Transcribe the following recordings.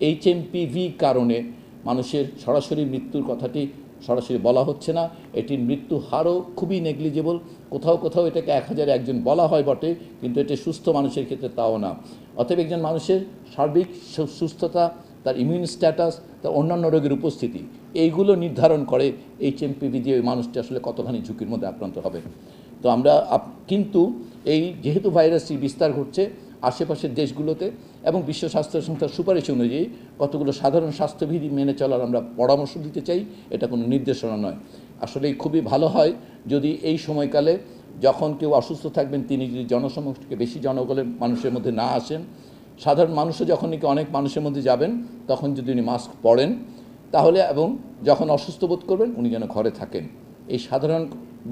HMPV কারণে মানুষের সরাসরি মৃত্যুর কথাটি সরাসরি বলা হচ্ছে না, এটির মৃত্যু হারও খুবই নেগলিজেবল। কোথাও কোথাও এটাকে 1000-এ একজন বলা হয় বটে, কিন্তু এটা সুস্থ মানুষের ক্ষেত্রে তাও না। অতএব একজন মানুষের সার্বিক সুস্থতা, তার ইমিউন স্ট্যাটাস, তার অন্যান্য রোগের উপস্থিতি, এইগুলো নির্ধারণ করে এইচএমপিভি দিয়ে ওই মানুষটি আসলে কতখানি ঝুঁকির মধ্যে আক্রান্ত হবে। তো আমরা কিন্তু এই যেহেতু ভাইরাসটি বিস্তার ঘটছে আশেপাশের দেশগুলোতে এবং বিশ্ব স্বাস্থ্য সংস্থার সুপারিশ অনুযায়ী কতগুলো সাধারণ স্বাস্থ্যবিধি মেনে চলার আমরা পরামর্শ দিতে চাই, এটা কোনো নির্দেশনা নয়। আসলে খুবই ভালো হয় যদি এই সময়কালে যখন কেউ অসুস্থ থাকবেন তিনি যদি জনসমষ্টিকে বেশি জনগণের মানুষের মধ্যে না আসেন, সাধারণ মানুষও যখন নাকি অনেক মানুষের মধ্যে যাবেন তখন যদি উনি মাস্ক পরেন তাহলে, এবং যখন অসুস্থ বোধ করবেন উনি যেন ঘরে থাকেন। এই সাধারণ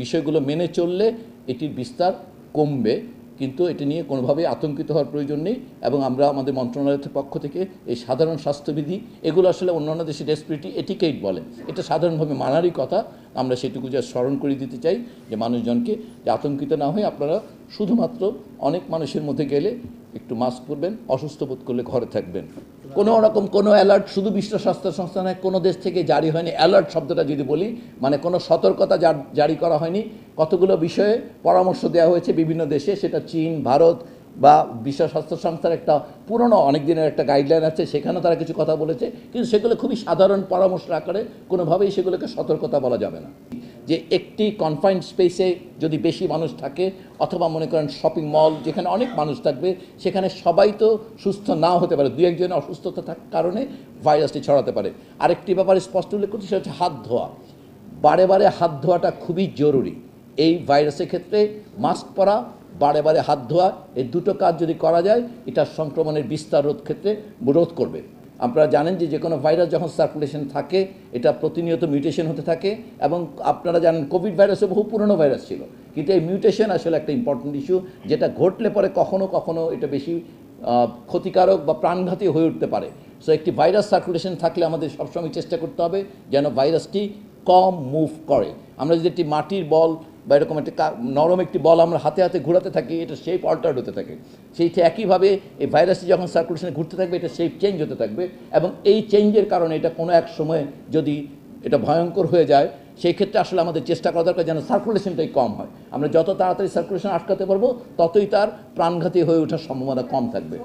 বিষয়গুলো মেনে চললে এটির বিস্তার কমবে, কিন্তু এটি নিয়ে কোনোভাবেই আতঙ্কিত হওয়ার প্রয়োজন নেই। এবং আমরা আমাদের মন্ত্রণালয়ের পক্ষ থেকে এই সাধারণ স্বাস্থ্যবিধি, এগুলো আসলে অন্যান্য দেশে রেসপিরেটরি এটিকেট বলে, এটা সাধারণভাবে মানারই কথা। আমরা সেটুকু যা স্মরণ করে দিতে চাই যে মানুষজনকে যে আতঙ্কিত না হয়ে আপনারা শুধুমাত্র অনেক মানুষের মধ্যে গেলে একটু মাস্ক পরবেন, অসুস্থ বোধ করলে ঘরে থাকবেন। কোনো রকম কোনো অ্যালার্ট শুধু বিশ্ব স্বাস্থ্য সংস্থা নয়, কোনো দেশ থেকে জারি হয়নি। অ্যালার্ট শব্দটা যদি বলি মানে কোনো সতর্কতা জারি করা হয়নি। কতগুলো বিষয়ে পরামর্শ দেওয়া হয়েছে বিভিন্ন দেশে, সেটা চীন, ভারত বা বিশ্ব স্বাস্থ্য সংস্থার একটা পুরনো অনেক দিনের একটা গাইডলাইন আছে, সেখানেও তারা কিছু কথা বলেছে, কিন্তু সেগুলো খুবই সাধারণ পরামর্শ আকারে, কোনোভাবেই সেগুলোকে সতর্কতা বলা যাবে না। যে একটি কনফাইন্ড স্পেসে যদি বেশি মানুষ থাকে অথবা মনে করেন শপিং মল যেখানে অনেক মানুষ থাকবে, সেখানে সবাই তো সুস্থ নাও হতে পারে, দু একজনের অসুস্থতা থাকার কারণে ভাইরাসটি ছড়াতে পারে। আরেকটি ব্যাপারে স্পষ্ট উল্লেখ করছি, সেটা হচ্ছে হাত ধোয়া। বারে বারে হাত ধোয়াটা খুবই জরুরি এই ভাইরাসের ক্ষেত্রে। মাস্ক পরা, বারে বারে হাত ধোয়া, এই দুটো কাজ যদি করা যায় এটা সংক্রমণের বিস্তার রোধ করবে। আপনারা জানেন যে কোনো ভাইরাস যখন সার্কুলেশন থাকে এটা প্রতিনিয়ত মিউটেশন হতে থাকে, এবং আপনারা জানেন কোভিড ভাইরাসও বহু পুরনো ভাইরাস ছিল, কিন্তু এই মিউটেশন আসলে একটা ইম্পর্টেন্ট ইস্যু, যেটা ঘটলে পরে কখনো কখনো এটা বেশি ক্ষতিকারক বা প্রাণঘাতী হয়ে উঠতে পারে। সো একটি ভাইরাস সার্কুলেশন থাকলে আমাদের সবসময় চেষ্টা করতে হবে যেন ভাইরাসটি কম মুভ করে। আমরা যদি একটি মাটির বল বা এরকম একটা নরম একটি বল আমরা হাতে হাতে ঘোরাতে থাকি, এটা শেপ অল্টার হতে থাকে। সেইটা একইভাবে এই ভাইরাসটি যখন সার্কুলেশনে ঘুরতে থাকবে এটা শেপ চেঞ্জ হতে থাকবে, এবং এই চেঞ্জের কারণে এটা কোনো এক সময় যদি এটা ভয়ঙ্কর হয়ে যায়, সেই ক্ষেত্রে আসলে আমাদের চেষ্টা করা দরকার যেন সার্কুলেশনটাই কম হয়। আমরা যত তাড়াতাড়ি সার্কুলেশন আটকাতে পারবো ততই তার প্রাণঘাতী হয়ে ওঠার সম্ভাবনা কম থাকবে।